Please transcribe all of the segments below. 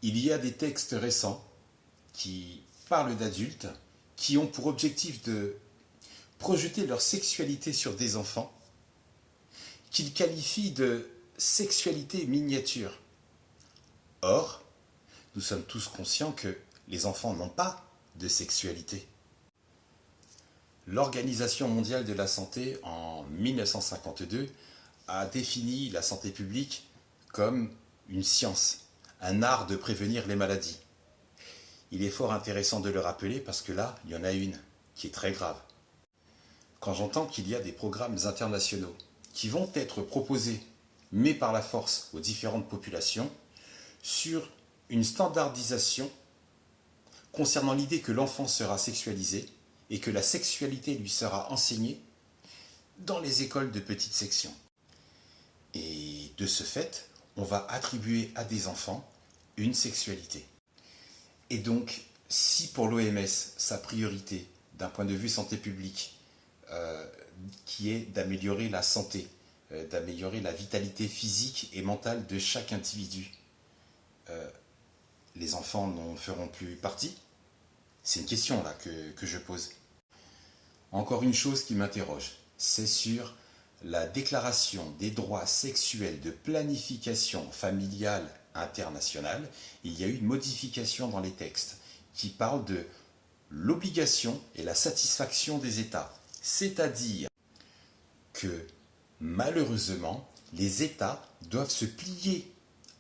Il y a des textes récents qui parlent d'adultes qui ont pour objectif de projeter leur sexualité sur des enfants qu'ils qualifient de sexualité miniature. Or, nous sommes tous conscients que les enfants n'ont pas de sexualité. L'Organisation mondiale de la santé, en 1952, a défini la santé publique comme une science, un art de prévenir les maladies. Il est fort intéressant de le rappeler parce que là, il y en a une qui est très grave. Quand j'entends qu'il y a des programmes internationaux qui vont être proposés, mais par la force, aux différentes populations, sur une standardisation concernant l'idée que l'enfant sera sexualisé et que la sexualité lui sera enseignée dans les écoles de petite section. Et de ce fait, on va attribuer à des enfants une sexualité. Et donc, si pour l'OMS, sa priorité d'un point de vue santé publique, qui est d'améliorer la santé, d'améliorer la vitalité physique et mentale de chaque individu, les enfants n'en feront plus partie? C'est une question là que je pose. Encore une chose qui m'interroge, c'est sur la déclaration des droits sexuels de planification familiale internationale. Il y a eu une modification dans les textes qui parle de l'obligation et la satisfaction des États. C'est-à-dire que malheureusement, les États doivent se plier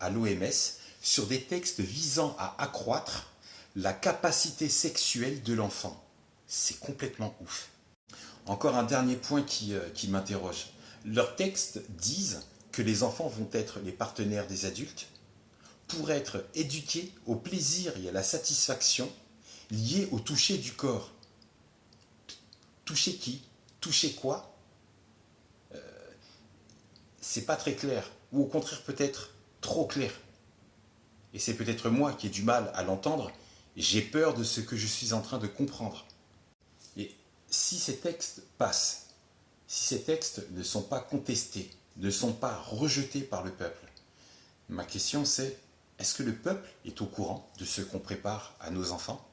à l'OMS sur des textes visant à accroître la capacité sexuelle de l'enfant. C'est complètement ouf. Encore un dernier point qui m'interroge. Leurs textes disent que les enfants vont être les partenaires des adultes pour être éduqués au plaisir et à la satisfaction liés au toucher du corps. Toucher qui? Toucher quoi? C'est pas très clair, ou au contraire peut-être trop clair. Et c'est peut-être moi qui ai du mal à l'entendre, j'ai peur de ce que je suis en train de comprendre. Et si ces textes passent, si ces textes ne sont pas contestés, ne sont pas rejetés par le peuple, ma question c'est, est-ce que le peuple est au courant de ce qu'on prépare à nos enfants ?